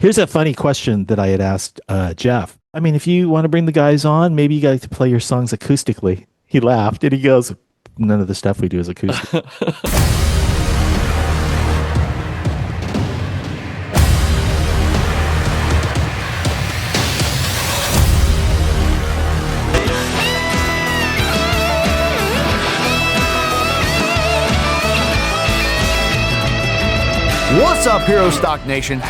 Here's a funny question that I had asked Jeff. I mean, if you want to bring the guys on, maybe you guys to play your songs acoustically. He laughed and he goes, none of the stuff we do is acoustic. What's up, Herostock Nation?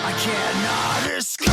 I cannot escape.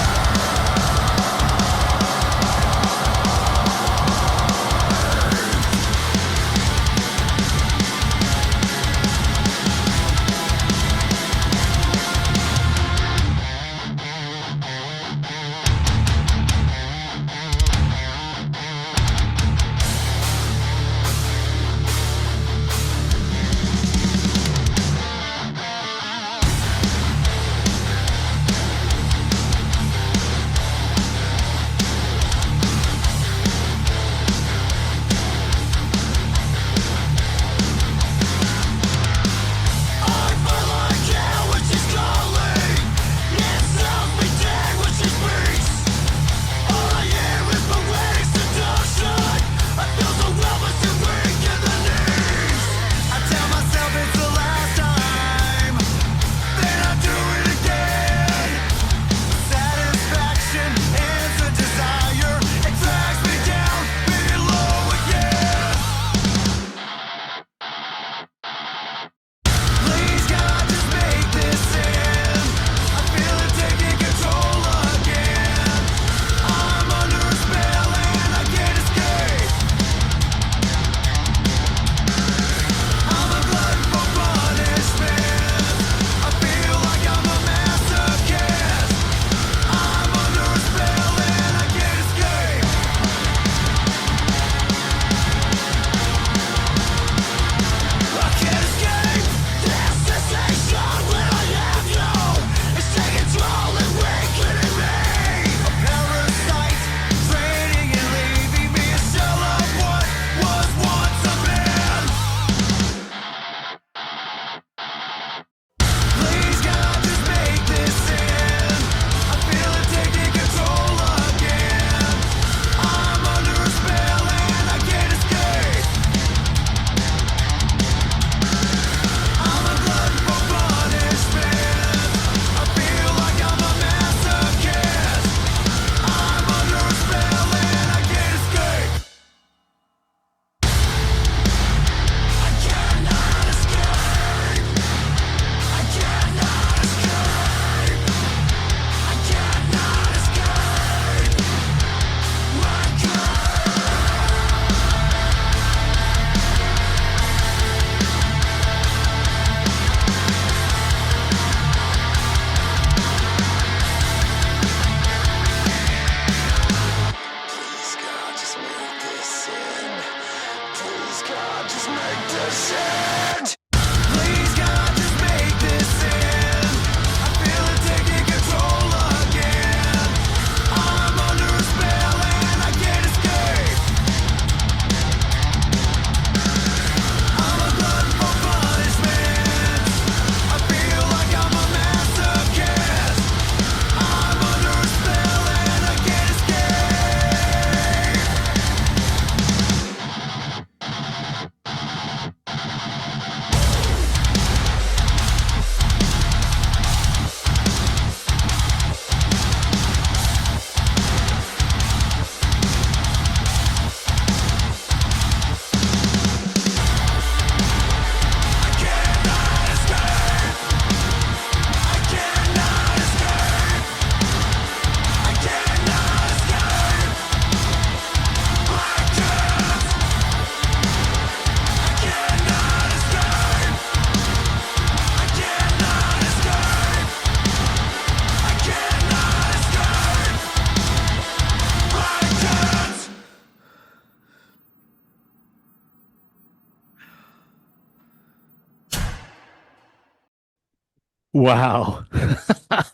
Wow.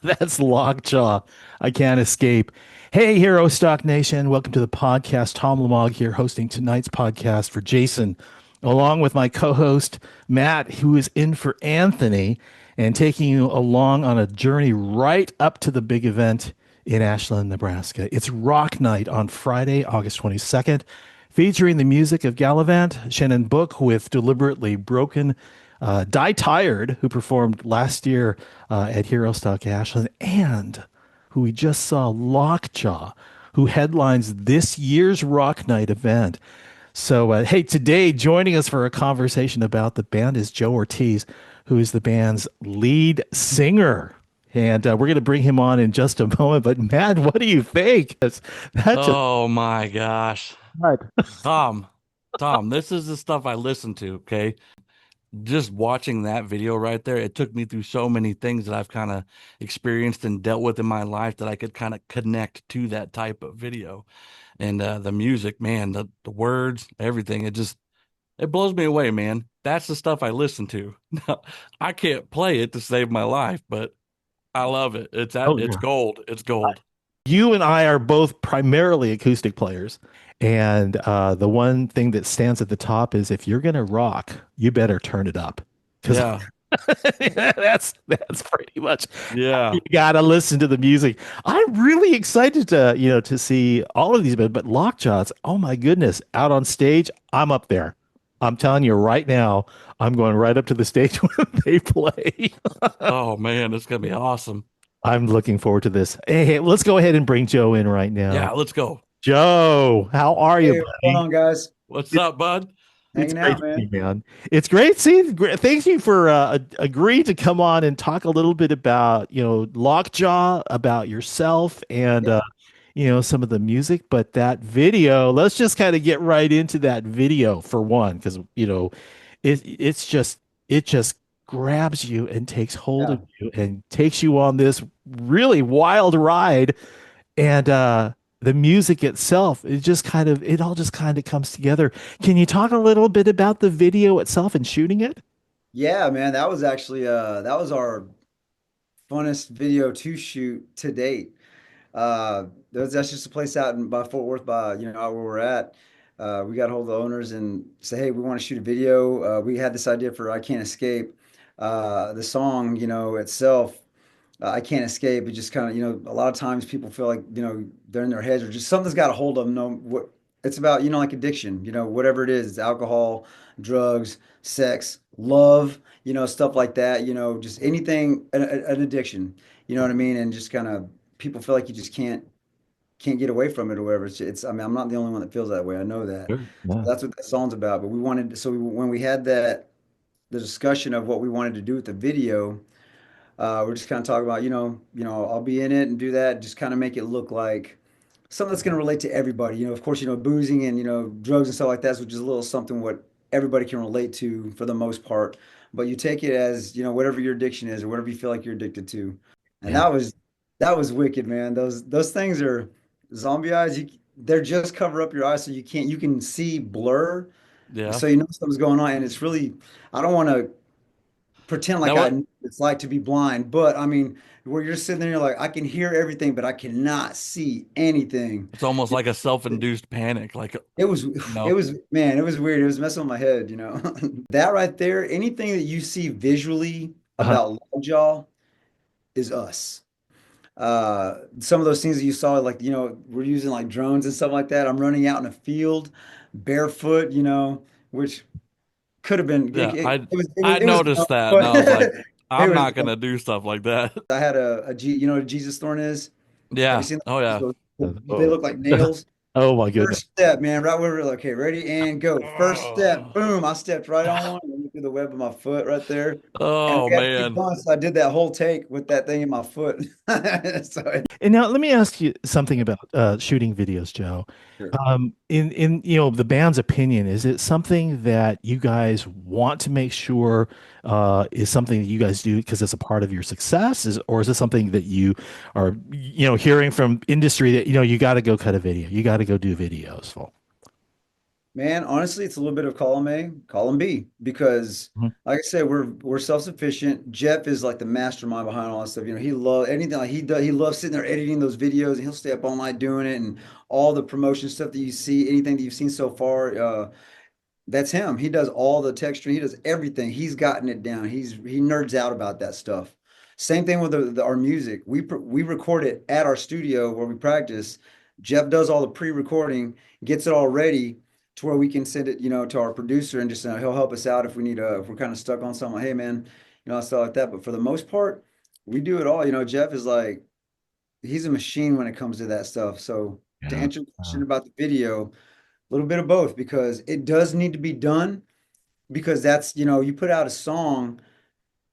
That's Lockjaw. I can't escape. Hey, Herostock Nation. Welcome to the podcast. Tom Lamog here, hosting tonight's podcast for Jason, along with my co host, Matt, who is in for Anthony, and taking you along on a journey right up to the big event in Ashland, Nebraska. It's Rock Night on Friday, August 22nd, featuring the music of Gallivant, Shannon Book with Deliberately Broken, Die Tired, who performed last year at Herostock Ashland, and who we just saw, Lockjaw, who headlines this year's Rock Night event. So, hey, today joining us for a conversation about the band is Joe Ortiz, who is the band's lead singer. And we're going to bring him on in just a moment. But, man, what do you think? That's just Oh my gosh. right. Tom, Tom, this is the stuff I listen to, okay? Just watching that video right there, it took me through so many things that I've kind of experienced and dealt with in my life that I could kind of connect to that type of video. And the music, man, the words, everything, it blows me away, man. That's the stuff I listen to. I can't play it to save my life, but I love it. Oh, It's yeah. gold. It's gold. You and I are both primarily acoustic players. And the one thing that stands at the top is if you're going to rock, you better turn it up. Because Yeah. that's pretty much Yeah. you got to listen to the music. I'm really excited to, to see all of these, but Lockjaws, oh my goodness, out on stage, I'm up there. I'm telling you right now, I'm going right up to the stage when they play. Oh man, it's gonna be awesome. I'm looking forward to this. Hey, let's go ahead and bring Joe in right now. Yeah, let's go. Joe, how are you, Hey, what's going buddy? on, guys? What's up, bud? It's Hanging great out, to see man. you, man. It's great seeing. Thank you for agreeing to come on and talk a little bit about, Lockjaw, about yourself, and Yeah, some of the music. But that video, let's just kind of get right into that video for one, because it just grabs you and takes hold yeah, of you and takes you on this really wild ride. And the music itself, it all just kind of comes together. Can you talk a little bit about the video itself and shooting it? yeah, man. That was actually that was our funnest video to shoot to date. That's just a place out by Fort Worth, by out where we're at. We got a hold of the owners and say, hey, we want to shoot a video. We had this idea for "I Can't Escape." The song, itself. I can't escape. It just kind of, a lot of times people feel like, they're in their heads or just something's got a hold of them. No, what it's about, like addiction, whatever it is, it's alcohol, drugs, sex, love, stuff like that, just anything, an addiction, you know what I mean? And just kind of people feel like you just can't get away from it or whatever. I mean, I'm not the only one that feels that way. I know that. Sure. So Yeah. that's what that song's about. But when we had the discussion of what we wanted to do with the video, we're just kind of talking about, I'll be in it and do that, just kind of make it look like something that's going to relate to everybody. Of course, boozing and, drugs and stuff like that, which is a little something what everybody can relate to for the most part. But you take it as, whatever your addiction is or whatever you feel like you're addicted to. And Yeah. that was wicked, man. Those things are zombie eyes. They're just cover up your eyes so you can see blur. Yeah. So something's going on. And it's really, I don't want to pretend That like I what know what it's like to be blind, but I mean, where you're sitting there, you're like, I can hear everything, but I cannot see anything. it's almost It, like a self-induced panic. Like, it was, it no. was, man, it was weird. It was messing with my head. That right there, anything that you see visually Uh-huh. about Lockjaw is us. Some of those things that you saw, like, we're using like drones and stuff like that. I'm running out in a field barefoot, which could have been, Yeah, I it was noticed dumb, that and but I was like, it I'm was not gonna do stuff like that. I had you know what a Jesus thorn is? Have you Yeah. seen Oh those? yeah. They Oh. look like nails. Oh my goodness. First step, man, right where we're like, okay, ready and go. First step, Oh, boom, I stepped right on one and went through the web of my foot right there. And oh we had to keep man. going. So I did that whole take with that thing in my foot. So And now let me ask you something about shooting videos, Joe. sure. In the band's opinion, is it something that you guys want to make sure is something that you guys do because it's a part of your success, or is it something that you are hearing from industry that you got to go cut a video, you got to go do videos? Well, Man, honestly, it's a little bit of column A, column B, because Mhm. like I said, we're self-sufficient. Jeff is like the mastermind behind all that stuff. You know, he loves anything like he does. He loves sitting there editing those videos, and he'll stay up all night doing it, and all the promotion stuff that you see, anything that you've seen so far. That's him. He does all the texturing. He does everything. He's gotten it down. He nerds out about that stuff. Same thing with our music. We record it at our studio where we practice. Jeff does all the pre-recording, gets it all ready to where we can send it, to our producer and just he'll help us out if we need if we're kind of stuck on something. Like, hey man, stuff like that. But for the most part, we do it all. Jeff is like he's a machine when it comes to that stuff. So to Yeah. answer your question about the video little bit of both because it does need to be done because that's, you put out a song,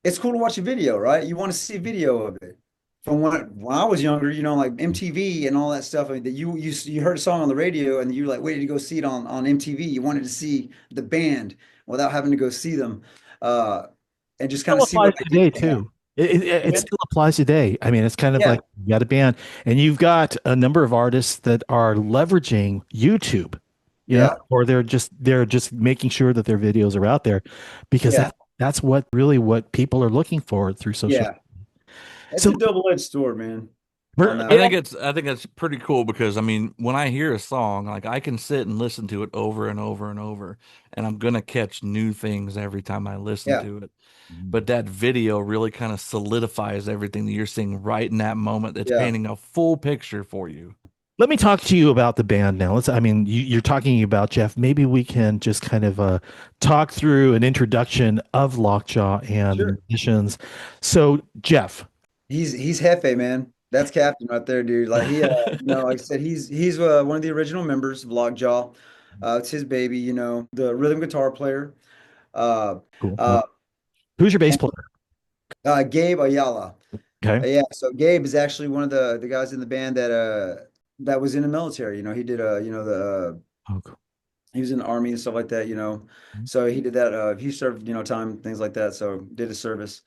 it's cool to watch a video, right? You want to see a video of it. From when I was younger, like MTV and all that stuff, I mean, that you heard a song on the radio and you like waited to go see it on MTV. You wanted to see the band without having to go see them, uh, and just kind Still of see what applies ideas today they have. too. It Yeah, still applies today. I mean, it's kind of yeah, like you got a band and you've got a number of artists that are leveraging YouTube, yeah, or they're just making sure that their videos are out there because yeah, that's what really what people are looking for through social. yeah. It's So a double-edged sword, man, on we're that I one. think it's pretty cool because I mean, when I hear a song, like I can sit and listen to it over and over and over, and I'm gonna catch new things every time I listen Yeah, to it. But that video really kind of solidifies everything that you're seeing right in that moment. That's yeah, painting a full picture for you. let me talk to you about the band now. I mean, you're talking about Jeff. Maybe we can just kind of talk through an introduction of Lockjaw and the sure. musicians. So, Jeff, He's Hefe, man. That's Captain right there, dude. Like like I said, he's one of the original members of Lockjaw. It's his baby, the rhythm guitar player. Uh, cool. uh, Who's your bass and player? Gabe Ayala. Okay. Yeah, so Gabe is actually one of the guys in the band that was in the military. He did the Oh, cool. he was in the army and stuff like that, so he did that he served time, things like that, so did his service.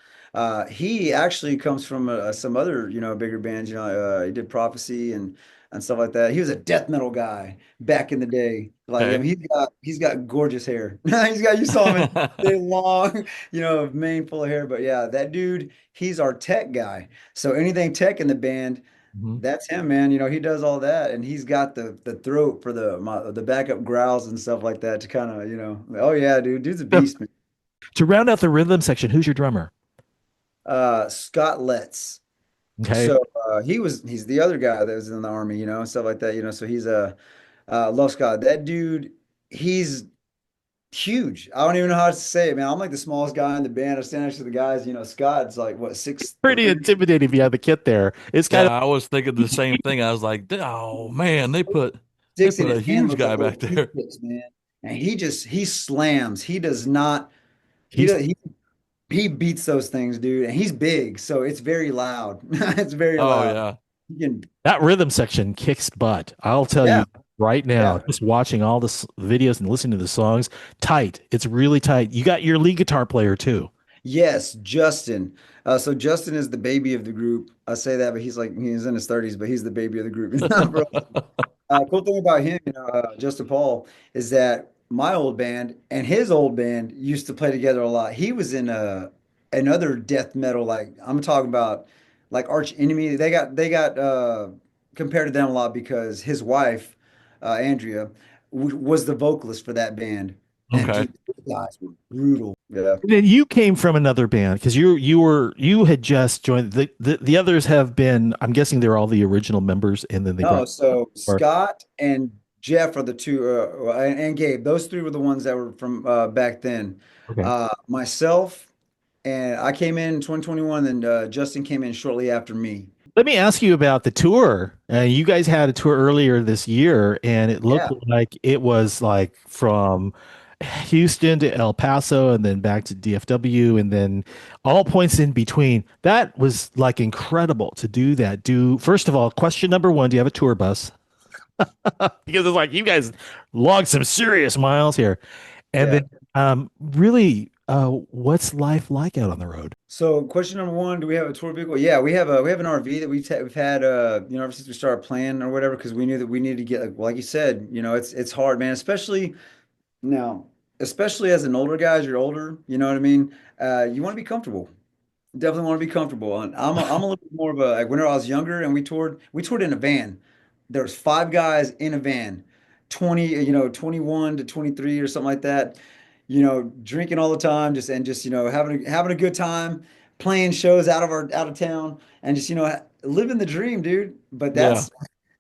He actually comes from some other bigger bands, he did Prophecy and stuff like that. He was a death metal guy back in the day. Like, I Okay. mean, he's got gorgeous hair. You saw him in day long, mane full of hair. But yeah, that dude, he's our tech guy, so anything tech in the band, Mhm. that's him, man. He does all that, and he's got the throat for the backup growls and stuff like that to kind of, oh yeah, dude's a So, beast, man. to round out the rhythm section, who's your drummer? Scott Letts. Okay. So he's the other guy that was in the army, and stuff like that, So he's love Scott. That dude, he's huge. I don't even know how to say it, man. I'm like the smallest guy in the band. I stand next to the guys, Scott's like what, 6'3", Pretty intimidating if you have the kit there. It's kind Yeah, of I was thinking the same thing. I was like, oh man, they six, and put a his hand huge looks guy like little back there. toothpicks, man. And he slams. He does not. He he's does. He beats those things, dude, and he's big, so it's very loud. It's very Oh loud. yeah. You can, that rhythm section kicks butt. I'll tell yeah, you right yeah. now, just watching all the videos and listening to the songs, tight. It's really tight. You got your lead guitar player too. Yes, Justin. So Justin is the baby of the group. I say that, but he's in his 30s, but he's the baby of the group. Bro, cool thing about him, Justin Paul, is that my old band and his old band used to play together a lot. He was in another death metal, like I'm talking about, like Arch Enemy. They got compared to them a lot because his wife, Andrea, was the vocalist for that band, and Okay. dude, those guys were brutal. Yeah. And then you came from another band because you had just joined the others have been, I'm guessing they're all the original members and then they No, brought so or Scott and Jeff are the two, and Gabe. Those three were the ones that were from back then. okay. Myself, and I came in 2021, and Justin came in shortly after me. Let me ask you about the tour. You guys had a tour earlier this year, and it looked Yeah. like it was like from Houston to El Paso and then back to DFW and then all points in between. That was like incredible to do that. First of all, question number one, do you have a tour bus? Because it's like you guys logged some serious miles here. And Yeah. then really what's life like out on the road? So question number one, do we have a tour vehicle? Yeah, we have an RV that we've had ever since we started playing or whatever, because we knew that we needed to get, like you said, it's hard, man, especially Now, especially as an older guy, as you're older, you know what I mean? You want to be comfortable. Definitely want to be comfortable. And I'm a little bit more of a like when I was younger and we toured in a van. There's five guys in a van, 20, 21 to 23 or something like that, drinking all the time, just having a good time, playing shows out of town and just, living the dream, dude. But Yeah. that's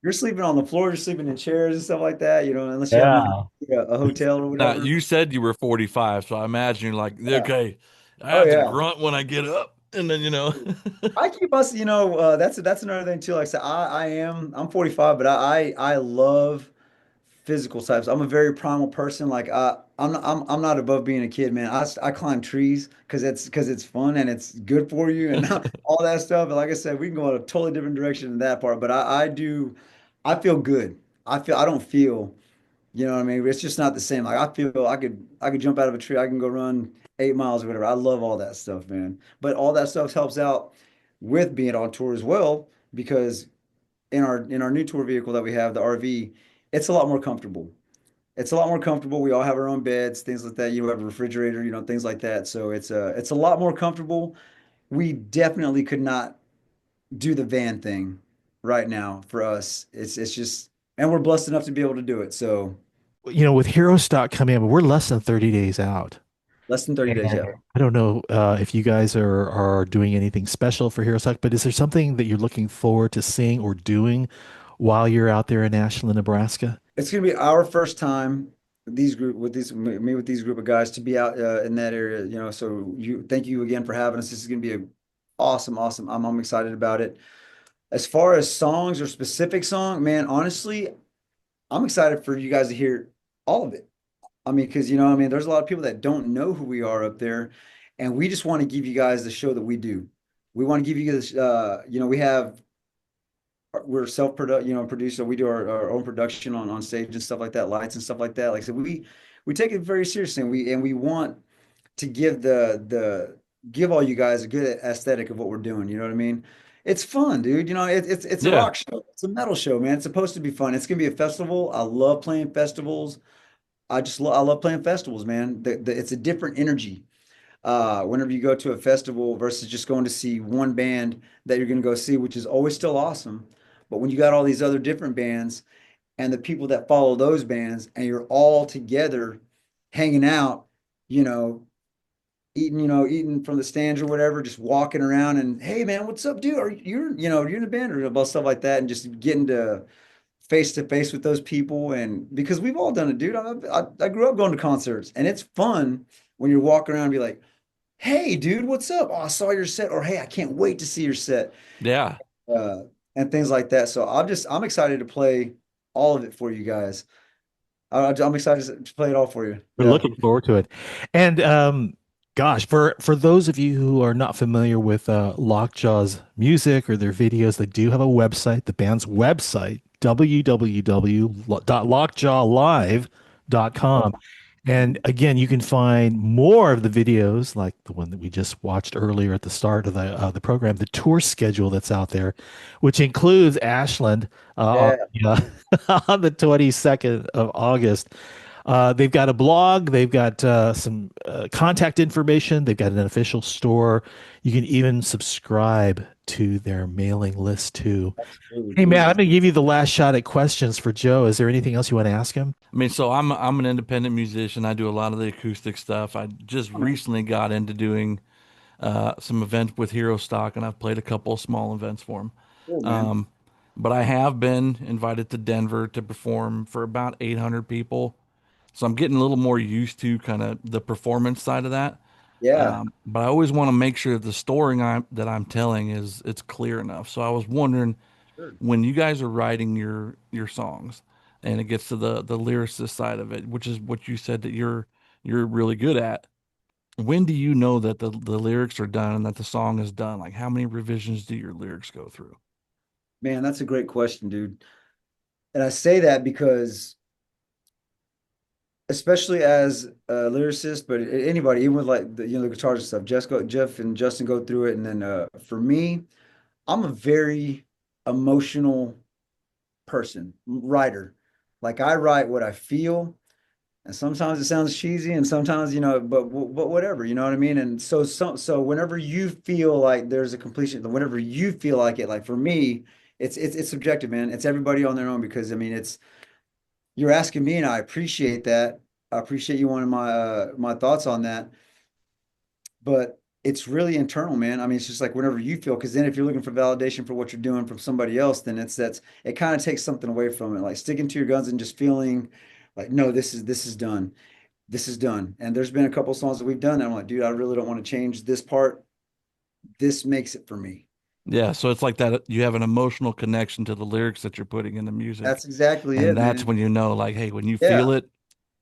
you're sleeping on the floor, you're sleeping in chairs and stuff like that, unless you have money Yeah. a hotel or Now whatever. you said you were 45, so I imagine you're like, Yeah. okay, I Oh have to yeah. grunt when I get up, and then I keep us, that's another thing too. Like I said, I'm 45, but I love physical types. I'm a very primal person. Like I'm not above being a kid, man. I climb trees because it's fun and it's good for you and all that stuff. But like I said, we can go in a totally different direction in that part. But I feel good. I don't feel. You know what I mean? It's just not the same. Like I feel I could jump out of a tree. I can go run 8 miles or whatever. I love all that stuff, man. But all that stuff helps out with being on tour as well because in our new tour vehicle that we have, the RV, it's a lot more comfortable. It's a lot more comfortable. We all have our own beds, things like that. You have a refrigerator, things like that. So it's a lot more comfortable. We definitely could not do the van thing right now for us. It's just and we're blessed enough to be able to do it. So With Hero Stock coming up, we're less than 30 days out. less than 30 days, And yeah. I don't know if you guys are doing anything special for Hero Stock, but is there something that you're looking forward to seeing or doing while you're out there in Ashland, Nebraska? It's gonna be our first time with these group of guys to be out in that area. So thank you again for having us. This is gonna be a awesome, awesome. I'm excited about it. As far as songs or specific song, man, honestly, I'm excited for you guys to hear all of it. I mean, because there's a lot of people that don't know who we are up there, and we just want to give you guys the show that we do. We want to give you this. We're self-product, produced, so we do our own production on stage and stuff like that, lights and stuff like that. Like I said, we take it very seriously, and we want to give all you guys a good aesthetic of what we're doing. You know what I mean? It's fun, dude. It's a yeah, rock show. It's a metal show, man. It's supposed to be fun. It's gonna be a festival. I love playing festivals. I love playing festivals, man. It's a different energy. Whenever you go to a festival versus just going to see one band that you're going to go see, which is always still awesome. But when you got all these other different bands and the people that follow those bands, and you're all together hanging out, you know, eating from the stands or whatever, just walking around and hey man, what's up, dude? Are you're in a band or about stuff like that, and just getting to face with those people, and because we've all done it, dude. I grew up going to concerts, and it's fun when you're walking around and be like, hey, dude, what's up? Oh, I saw your set, or hey, I can't wait to see your set, yeah. uh, and things like that. So I'm excited to play all of it for you guys. I'm excited to play it all for you. We're Yeah. looking forward to it. And gosh, for those of you who are not familiar with Lockjaw's music or their videos, they do have a website, the band's website, www.lockjawlive.com. And again, you can find more of the videos, like the one that we just watched earlier at the start of the program, the tour schedule that's out there, which includes Ashland Yeah. on the 22nd of August. They've got a blog, they've got some contact information, they've got an official store. You can even subscribe to their mailing list too. Absolutely, Hey, Matt, I'm dude. going to give you the last shot at questions for Joe. Is there anything else you want to ask him? I mean, so I'm an independent musician. I do a lot of the acoustic stuff. I just recently got into doing some events with Hero Stock, and I've played a couple of small events for them. Cool, man. Um, but I have been invited to Denver to perform for about 800 people. So I'm getting a little more used to kind of the performance side of that. Yeah. But I always want to make sure that the story that I'm telling is it's clear enough. So I was wondering, Sure. when you guys are writing your songs and it gets to the lyricist side of it, which is what you said that you're really good at, when do you know that the lyrics are done and that the song is done? Like how many revisions do your lyrics go through? Man, that's a great question, dude. And I say that because especially as a lyricist, but anybody, even with like the guitars and stuff, Jeff and Justin go through it. And then for me, I'm a very emotional person, writer. Like I write what I feel, And sometimes it sounds cheesy, and sometimes, but whatever, you know what I mean? And so whenever you feel like there's a completion, whenever you feel like it, like for me, it's subjective, man. It's everybody on their own because I mean, it's you're asking me, and I appreciate that. I appreciate you wanting my thoughts on that, but it's really internal, man. I mean, it's just like whenever you feel, because then if you're looking for validation for what you're doing from somebody else, then it kind of takes something away from it, like sticking to your guns and just feeling like, no, this is done. This is done. And there's been a couple songs that we've done that I'm like, dude, I really don't want to change this part. This makes it for me. Yeah, so it's like that you have an emotional connection to the lyrics that you're putting in the music. That's exactly And it, that's man. when you know, like, hey, when you Yeah, feel it,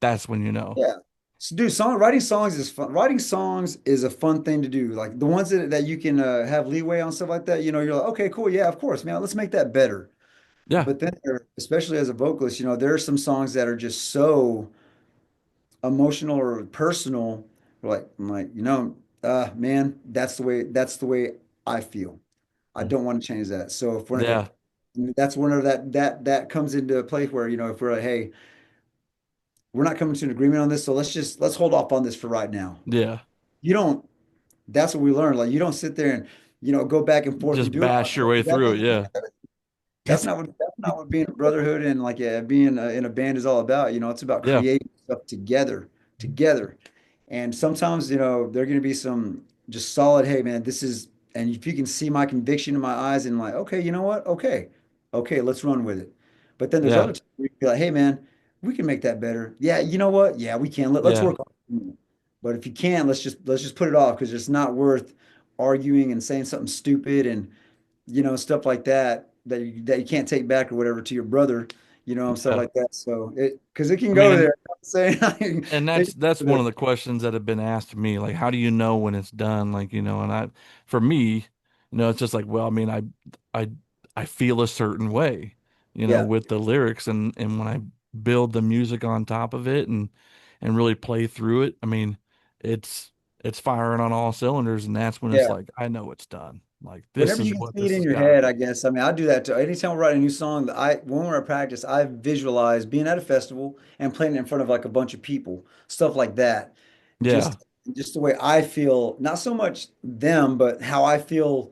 that's when you know. yeah. So, dude, writing songs is fun. Writing songs is a fun thing to do. Like the ones that you can have leeway on stuff like that. You're like, okay, cool, yeah, of course, man. Let's make that better. Yeah, But then, especially as a vocalist, there are some songs that are just so emotional or personal. I'm like, man, that's the way I feel. I don't want to change that. So if yeah, that's one of that comes into a place where, if we're like, hey, we're not coming to an agreement on this, so let's hold off on this for right now. yeah. You don't, that's what we learned. Like you don't sit there and, go back and forth and Just do it. bash your way through it. Yeah, It's That's not what being a brotherhood and like being in a band is all about. It's about yeah, creating stuff together. And sometimes, there are going to be some just solid, hey man, and if you can see my conviction in my eyes and like, okay, you know what? Okay, let's run with it. But then there's yeah, other times where you be like, hey man, we can make that better. Yeah, you know what? Yeah, we can. Let's yeah, work on it. But if you can, let's just put it off because it's not worth arguing and saying something stupid and stuff like that you can't take back or whatever to your brother, and stuff yeah. like that. So because it can I mean, go there. You know what I'm saying and it can that's go one there. of the questions that have been asked to me, like, how do you know when it's done? Like, and for me, it's just like, well, I mean, I, I feel a certain way, Yeah, with the lyrics and when I build the music on top of it and really play through it, I mean, it's it's firing on all cylinders, and that's when it's yeah. like, I know it's done. Like, this Whenever is you can what see it this in has your got to head, I be. guess. I mean, I do that too. Anytime we write a new song, when we're at practice, I visualize being at a festival and playing it in front of like a bunch of people, stuff like that. Yeah, Just the way I feel, not so much them, but how I feel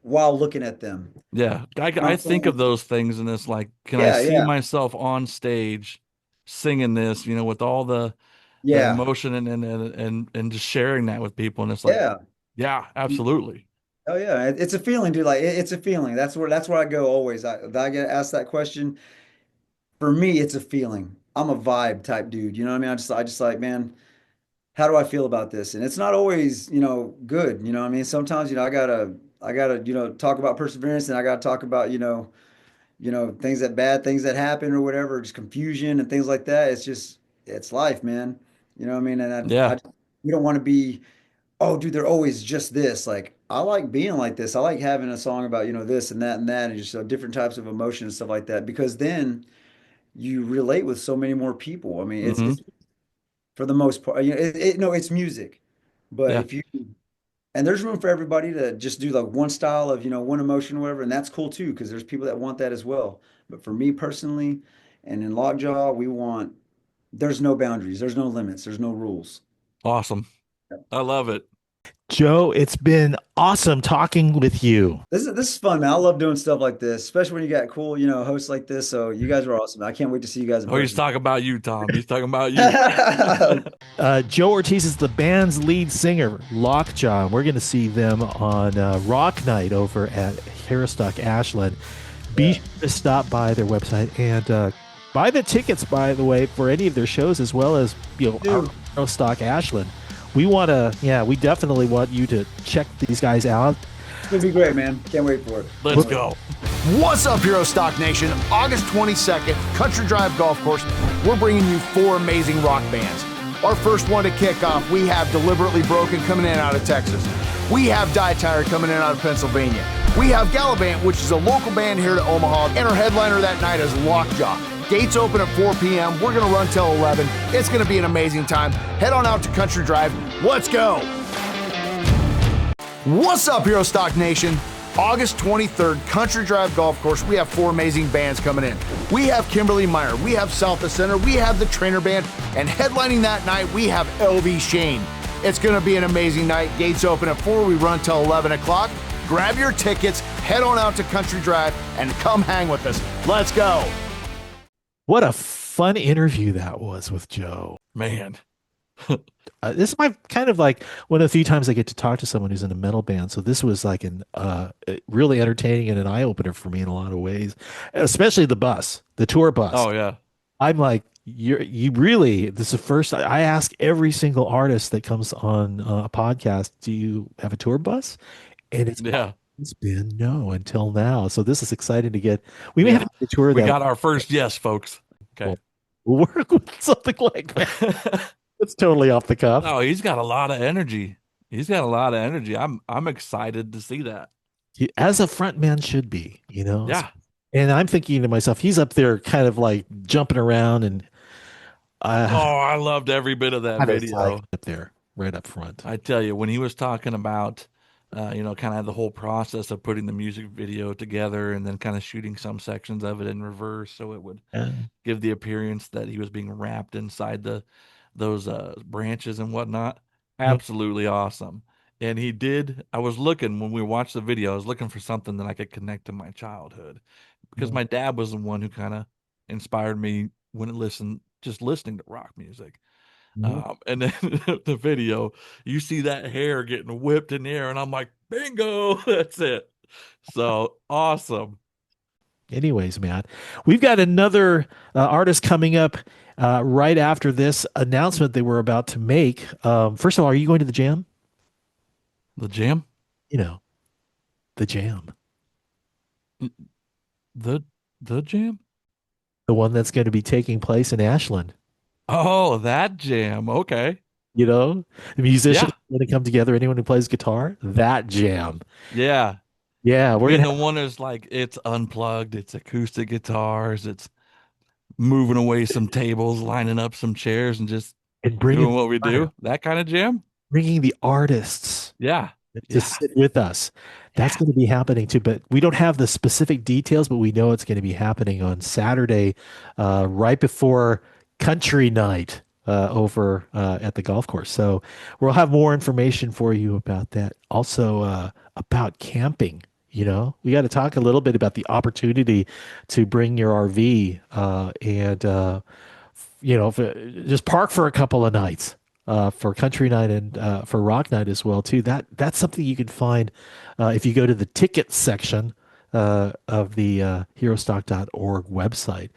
while looking at them. yeah. You know what I I'm think of saying? those things, and it's like, can I Yeah, see yeah, myself on stage singing this, with all the yeah, emotion and just sharing that with people, and it's like, yeah. yeah, absolutely. Oh yeah, it's a feeling, dude. Like it's a feeling. That's where I go always. I get asked that question. For me, it's a feeling. I'm a vibe type dude. You know what I mean? I just like, man, how do I feel about this? And it's not always, good. You know what I mean? Sometimes, I gotta, talk about perseverance and I gotta talk about, bad things that happen or whatever, just confusion and things like that. It's life, man. You know what I mean? And Yeah, we don't want to be, oh, dude, they're always just this. Like, I like being like this. I like having a song about, this and that, and just different types of emotion and stuff like that, because then you relate with so many more people. I mean, hmm, it's for the most part, no, it's music, but yeah, if you, and there's room for everybody to just do like one style of, one emotion or whatever, and that's cool too, because there's people that want that as well. But for me personally, and in Lockjaw, there's no boundaries, there's no limits, there's no rules. awesome. I love it. Joe, it's been awesome talking with you. This is fun, man. I love doing stuff like this, especially when you got cool, hosts like this. So you guys are awesome. I can't wait to see you guys in Oh, he's person. talking about you, Tom. He's talking about you. Joe Ortiz is the band's lead singer, Lockjaw. We're going to see them on Rock Night over at Herostock, Ashland. Be sure to stop by their website and buy the tickets, by the way, for any of their shows, as well as our Dude, Herostock Ashland. We definitely want you to check these guys out. it's gonna be great, man. Can't wait for it. Let's go. What's up, Herostock Nation? August 22nd, Country Drive Golf Course, we're bringing you 4 amazing rock bands. Our first one to kick off, we have Deliberately Broken coming in out of Texas. We have Die Tired coming in out of Pennsylvania. We have Gallivant, which is a local band here to Omaha, and our headliner that night is Lockjaw. Gates open at 4 p.m. We're going to run till 11. It's going to be an amazing time. Head on out to Country Drive. Let's go. What's up, Herostock Nation? August 23rd, Country Drive Golf Course. We have 4 amazing bands coming in. We have Kimberly Meyer, we have South of Center, we have the Traynr Band, and headlining that night, we have LV Shane. It's going to be an amazing night. Gates open at 4. We run till 11 o'clock. Grab your tickets, head on out to Country Drive, and come hang with us. Let's go. What a fun interview that was with Joe. Man. This is my kind of like one of the few times I get to talk to someone who's in a metal band. So this was like an really entertaining and an eye opener for me in a lot of ways, especially the tour bus. Oh yeah. I'm like, you really, this is the first, I ask every single artist that comes on a podcast, do you have a tour bus? And it's been no until now. So this is exciting to get, we may have a tour. We got our first yes, folks. Okay. We'll work with something like that. It's totally off the cuff. Oh, he's got a lot of energy. I'm excited to see that. As a front man should be, you know? Yeah. And I'm thinking to myself, he's up there kind of like jumping around and I loved every bit of that video. Up there, right up front. I tell you, when he was talking about kind of the whole process of putting the music video together and then kind of shooting some sections of it in reverse so it would give the appearance that he was being wrapped inside those branches and whatnot. Absolutely awesome. And he did. I was looking when we watched the video, I was looking for something that I could connect to my childhood because my dad was the one who kind of inspired me when just listening to rock music. And then the video, you see that hair getting whipped in the air, and I'm like, bingo, that's it. So awesome. Anyways, man, we've got another artist coming up right after this announcement that we're about to make. First of all, are you going to the jam? The jam? You know, the jam. The jam? The one that's going to be taking place in Ashland. Oh, that jam. Okay. You know, the musicians when they come together, anyone who plays guitar, that jam. Yeah. Yeah. We're going to the one is like, it's unplugged. It's acoustic guitars. It's moving away some tables, lining up some chairs and doing what we do. That kind of jam. Bringing the artists. Yeah. To sit with us. That's going to be happening too, but we don't have the specific details, but we know it's going to be happening on Saturday, right before country night over at the golf course. So we'll have more information for you about that. Also about camping. You know, we got to talk a little bit about the opportunity to bring your RV and just park for a couple of nights for country night and for rock night as well too. That's something you can find if you go to the tickets section of the Herostock.org website.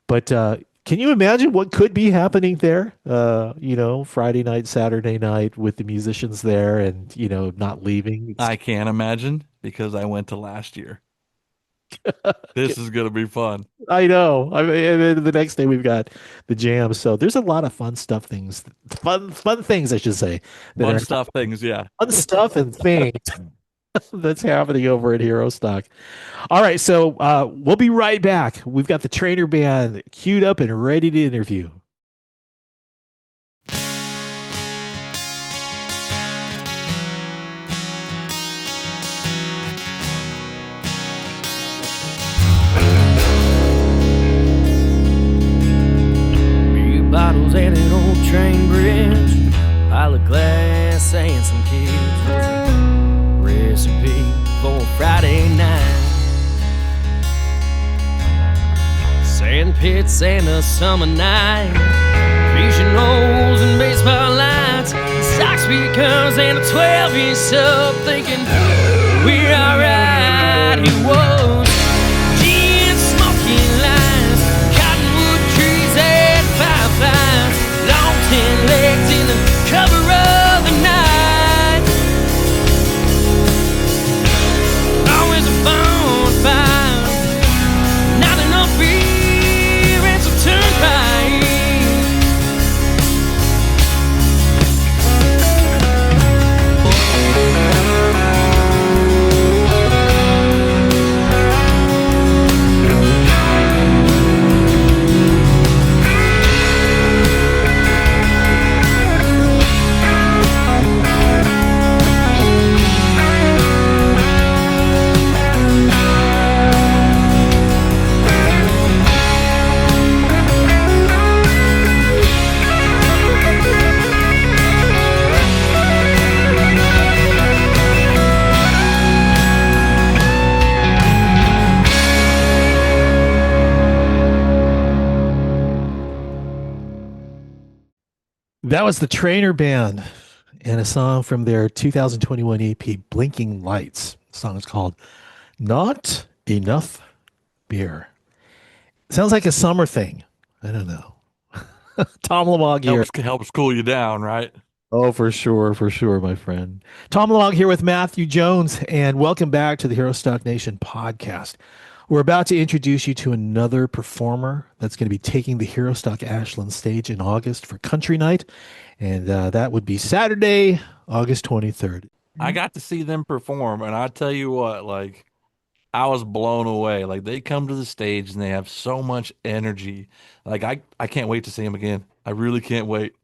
But can you imagine what could be happening there? Friday night, Saturday night with the musicians there and, not leaving. I can't imagine because I went to last year. This is going to be fun. I know. I mean, the next day we've got the jam. So there's a lot of fun things, I should say. Fun stuff things, yeah. Fun stuff and things that's happening over at Herostock. All right, so we'll be right back. We've got the Traynr Band queued up and ready to interview. Beer bottles and an old train bridge, pile of glass and some kids. Recipe for Friday night. Sand pits and a summer night. Fishing rolls and baseball lights. Sock speakers and a 12-inch sub. Thinking we're alright. He was gin, smoking lines, cottonwood trees and fireflies. Long 10 legs in the cover of the night. That was the Traynor Band and a song from their 2021 EP, Blinking Lights. The song is called Not Enough Beer. Sounds like a summer thing. I don't know. Tom Lamog here. Helps cool you down, right? Oh, for sure, my friend. Tom Lamog here with Matthew Jones, and welcome back to the Herostock Nation podcast. We're about to introduce you to another performer that's going to be taking the Herostock Ashland stage in August for Country Night, and that would be Saturday, August 23rd. I got to see them perform, and I tell you what, like I was blown away. Like they come to the stage and they have so much energy. Like I can't wait to see them again. I really can't wait.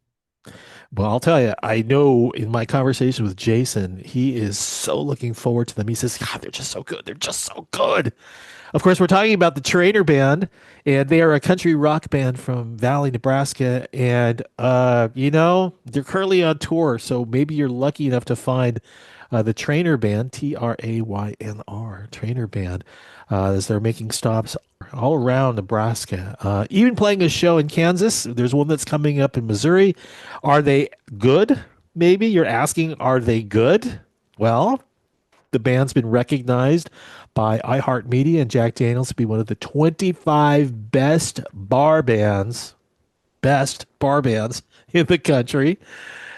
Well, I'll tell you, I know in my conversation with Jason, he is so looking forward to them. He says, God, they're just so good. They're just so good. Of course, we're talking about the Traynr Band, and they are a country rock band from Valley, Nebraska. And, they're currently on tour. So maybe you're lucky enough to find the Traynr Band, Traynr, Traynr Band, as they're making stops all around Nebraska, even playing a show in Kansas. There's one that's coming up in Missouri. Are they good? Maybe you're asking, are they good? Well, the band's been recognized by iHeartMedia and Jack Daniels to be one of the 25 best bar bands in the country.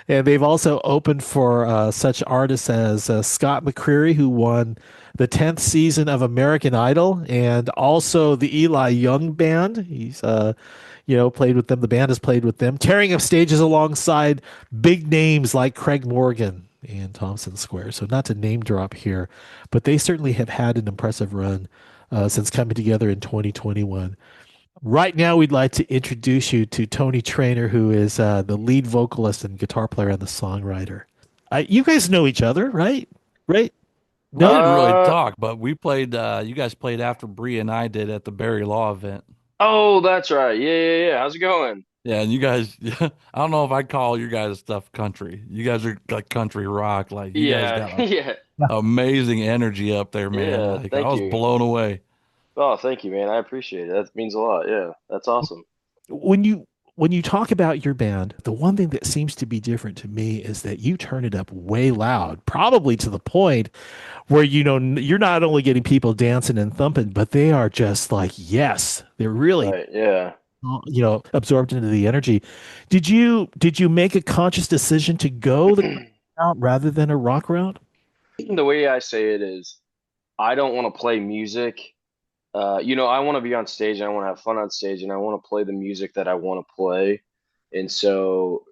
And they've also opened for such artists as Scott McCreery, who won the 10th season of American Idol, and also the Eli Young Band. He's, played with them. The band has played with them, tearing up stages alongside big names like Craig Morgan and Thompson Square. So not to name drop here, but they certainly have had an impressive run since coming together in 2021. Right now, we'd like to introduce you to Tony Traynor, who is the lead vocalist and guitar player and the songwriter. You guys know each other, right? Right? We didn't really talk, but we played. You guys played after Bree and I did at the Barry Law event. Oh, that's right. Yeah. How's it going? Yeah, and you guys, I don't know if I'd call your guys' stuff country. You guys are like country rock. Like you guys got like, Yeah. amazing energy up there, man. Yeah, Like thank I was you. blown away. Oh, thank you, man. I appreciate it. That means a lot. Yeah, that's awesome. When you talk about your band, the one thing that seems to be different to me is that you turn it up way loud, probably to the point where you're not only getting people dancing and thumping, but they are just like, yes, they're really Right. Yeah. absorbed into the energy. Did you make a conscious decision to go the route rather than a rock route? The way I say it is, I don't want to play music. I want to be on stage and I want to have fun on stage and I want to play the music that I want to play. And so,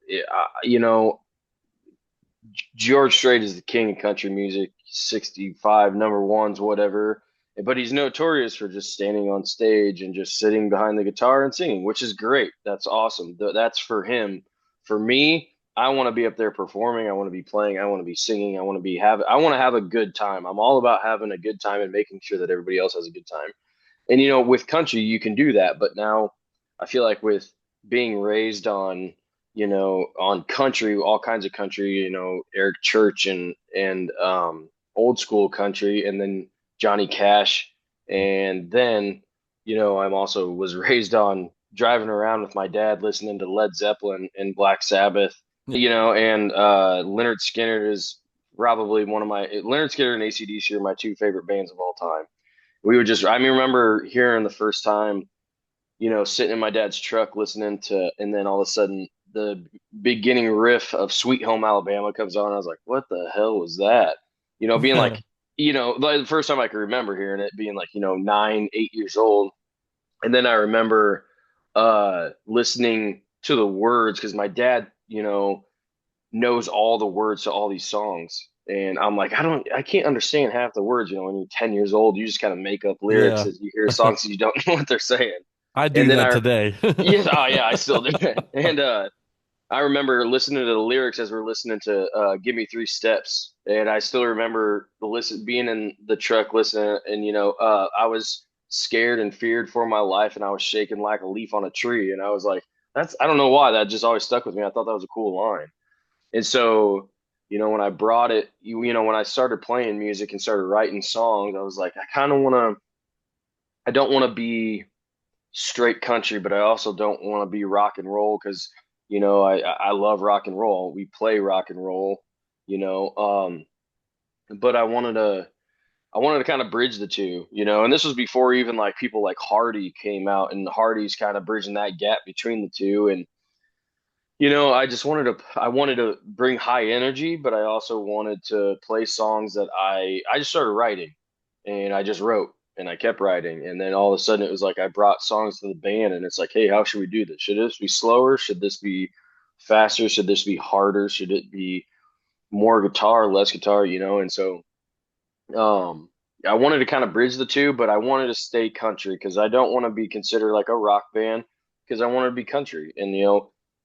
George Strait is the king of country music, 65 number ones, whatever. But he's notorious for just standing on stage and just sitting behind the guitar and singing, which is great. That's awesome. That's for him. For me, I want to be up there performing. I want to be playing. I want to be singing. I want to have a good time. I'm all about having a good time and making sure that everybody else has a good time. And with country, you can do that. But now I feel like with being raised on country, all kinds of country, Eric Church and old school country, and then Johnny Cash, and then I'm also was raised on driving around with my dad listening to Led Zeppelin and Black Sabbath, and Leonard Skinner is probably Leonard Skinner and AC/DC are my two favorite bands of all time. I remember hearing the first time, sitting in my dad's truck listening to, and then all of a sudden the beginning riff of Sweet Home Alabama comes on. I was like, what the hell was that? Being like, like the first time I could remember hearing it, being like, 9, 8 years old. And then I remember listening to the words because my dad, knows all the words to all these songs. And I'm like, I can't understand half the words. When you're 10 years old, you just kind of make up lyrics as you hear songs and you don't know what they're saying. I do that today. Yes, oh yeah, I still do. And I remember listening to the lyrics as we're listening to "Give Me 3 Steps," and I still remember being in the truck listening, and I was scared and feared for my life, and I was shaking like a leaf on a tree, and I was like, I don't know why that just always stuck with me. I thought that was a cool line, and so when I brought it, when I started playing music and started writing songs, I was like, I don't want to be straight country, but I also don't want to be rock and roll because I love rock and roll. We play rock and roll, you know, but I wanted to kind of bridge the two, and this was before even like people like Hardy came out, and Hardy's kind of bridging that gap between the two. And I wanted to bring high energy, but I also wanted to play songs that I just started writing, and I just wrote and I kept writing. And then all of a sudden it was like I brought songs to the band, and it's like, hey, how should we do this? Should this be slower? Should this be faster? Should this be harder? Should it be more guitar, less guitar, And so um I wanted to kind of bridge the two, but I wanted to stay country because I don't want to be considered like a rock band, because I want to be country. And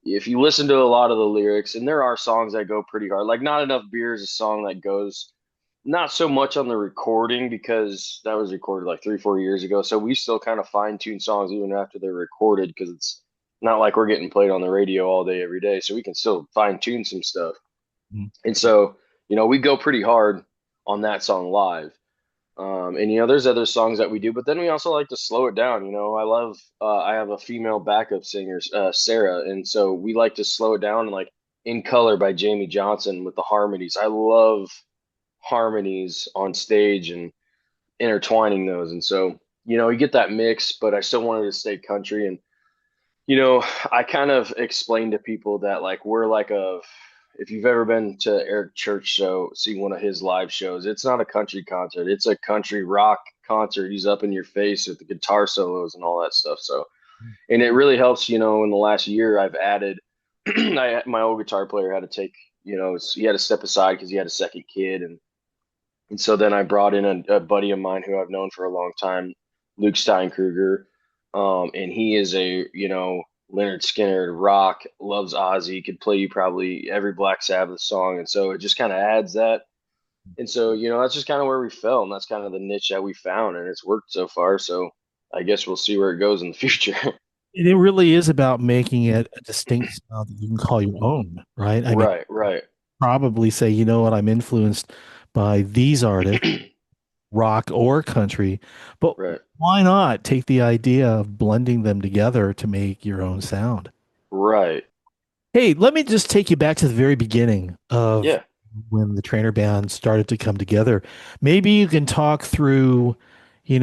if you listen to a lot of the lyrics, and there are songs that go pretty hard, like Not Enough Beer is a song that goes not so much on the recording, because that was recorded like 3 4 years ago. So we still kind of fine tune songs even after they're recorded, because it's not like we're getting played on the radio all day every day. So we can still fine tune some stuff. Mhm. And so, we go pretty hard on that song live. And there's other songs that we do, but then we also like to slow it down. I have a female backup singer, Sarah, and so we like to slow it down, and like In Color by Jamie Johnson with the harmonies. I love harmonies on stage and intertwining those. And so, you get that mix, but I still wanted to stay country. And I kind of explained to people that like we're like if you've ever been to Eric Church show, see one of his live shows, it's not a country concert. It's a country rock concert. He's up in your face with the guitar solos and all that stuff. So, and it really helps, in the last year I've added, my old guitar player had to take, he had to step aside because he had a second kid. And so then I brought in a buddy of mine who I've known for a long time, Luke Steinkruger. And he is Leonard Skinner, rock, loves Ozzy, could play you probably every Black Sabbath song. And so it just kind of adds that. And so, that's just kind of where we fell. And that's kind of the niche that we found. And it's worked so far. So I guess we'll see where it goes in the future. It really is about making it a distinct sound that you can call your own, right? I mean, Right. probably say, you know what, I'm influenced by these artists, rock or country, but Right. why not take the idea of blending them together to make your own sound? Right. Hey, let me just take you back to the very beginning of Yeah. when the Traynr band started to come together. Maybe you can talk through, who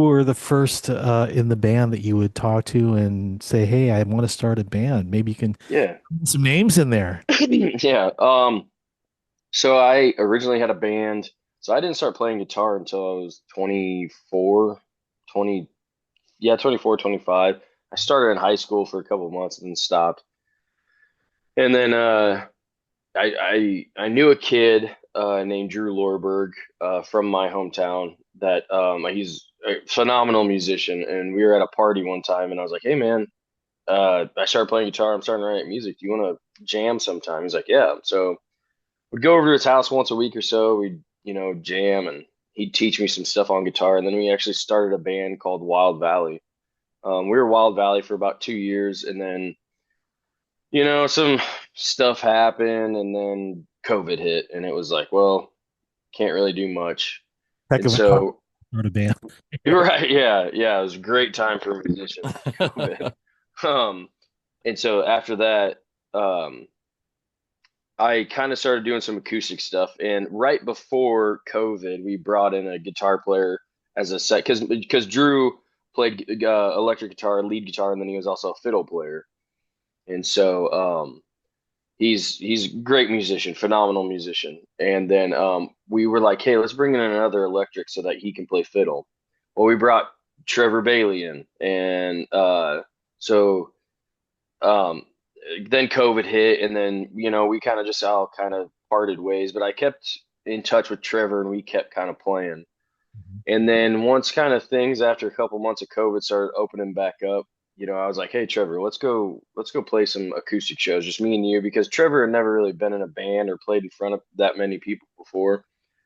were the first in the band that you would talk to and say, "Hey, I want to start a band." Maybe you can Yeah. put some names in there. Yeah. So I originally had a band. So I didn't start playing guitar until I was 24, 20, yeah, 24, 25. I started in high school for a couple of months and then stopped. And then I knew a kid named Drew Lorberg from my hometown that he's a phenomenal musician. And we were at a party one time, and I was like, "Hey man, I started playing guitar. I'm starting to write music. Do you want to jam sometime?" He's like, "Yeah." So we'd go over to his house once a week or so. We'd jam, and he'd teach me some stuff on guitar. And then we actually started a band called Wild Valley. We were Wild Valley for about 2 years, and then some stuff happened, and then COVID hit, and it was like, well, can't really do much. Heck And of a so, start a band. you're right, yeah, it was a great time for a musician. COVID. And so after that, I kind of started doing some acoustic stuff. And right before COVID, we brought in a guitar player as a set, because Drew played electric guitar, lead guitar, and then he was also a fiddle player. And so he's a great musician, phenomenal musician. And then we were like, hey, let's bring in another electric so that he can play fiddle. Well, we brought Trevor Bailey in, and so then COVID hit, and then we kind of just all kind of parted ways. But I kept in touch with Trevor, and we kept kind of playing. And then once kind of things after a couple months of COVID started opening back up, I was like, hey Trevor, let's go play some acoustic shows, just me and you, because Trevor had never really been in a band or played in front of that many people before.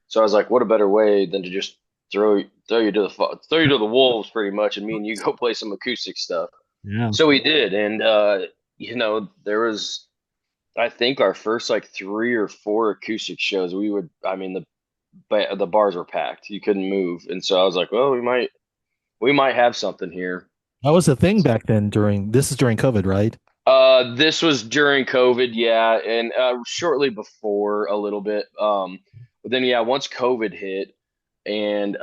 So I was like, what a better way than to just throw you to the wolves pretty much, and me and you go play some acoustic stuff. Yeah. So we did, and there was, I think, our first like 3 or 4 acoustic shows. The bars were packed. You couldn't move. And so I was like, well, we might have something here. That was the thing back then this is during COVID, right? This was during COVID, yeah, and shortly before a little bit. But then yeah, once COVID hit, and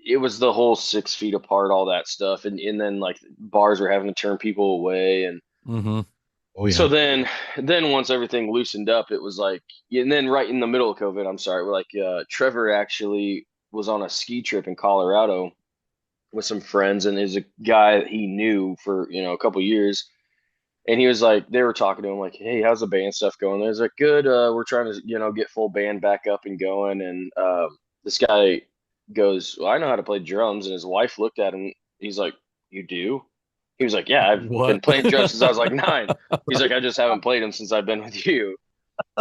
it was the whole 6 feet apart, all that stuff, and then like bars were having to turn people away, and Mm-hmm. Oh so yeah. then once everything loosened up, it was like, and then right in the middle of COVID, I'm sorry, we're like Trevor actually was on a ski trip in Colorado with some friends, and is a guy that he knew for a couple years. And he was like, they were talking to him like, "Hey, how's the band stuff going?" There's like, "Good. We're trying to, get full band back up and going." And this guy goes, "Well, I know how to play drums." And his wife looked at him. He's like, "You do?" He was like, "Yeah, I've been What? playing drums since I was like 9." He's like, "I just haven't played them since I've been with you."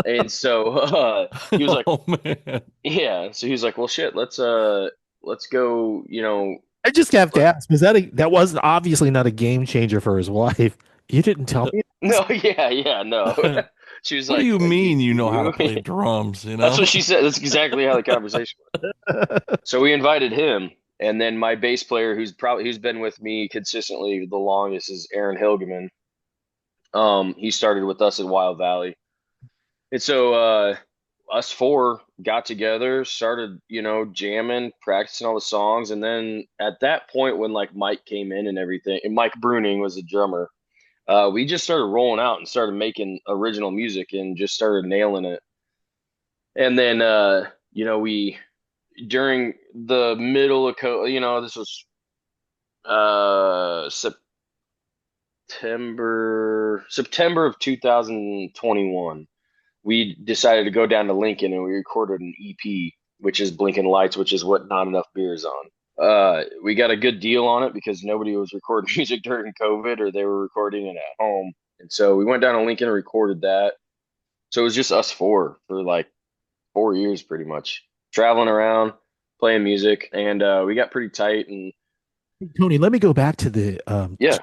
And so he was like, Oh man. "Yeah." So he was like, "Well, shit, let's go." I just have to ask, that wasn't obviously not a game changer for his wife. You didn't tell me. No, yeah, no. She was What do like, you mean you you know how to do?" play drums, That's what she said. That's exactly how the conversation went. Tony, So we invited him, and then my bass player, who's been with me consistently the longest, is Aaron Hilgeman. He started with us at Wild Valley, and so us four got together, started jamming, practicing all the songs, and then at that point when like Mike came in and everything, and Mike Bruning was the drummer. We just started rolling out and started making original music and just started nailing it. And then, we during the middle of this was September of 2021. We decided to go down to Lincoln and we recorded an EP, which is Blinking Lights, which is what Not Enough Beer is on. We got a good deal on it because nobody was recording music during COVID, or they were recording it at home. And so we went down to Lincoln and recorded that. So it was just us four for like 4 years pretty much, traveling around, playing music, and we got pretty tight. And let me go back to the yeah.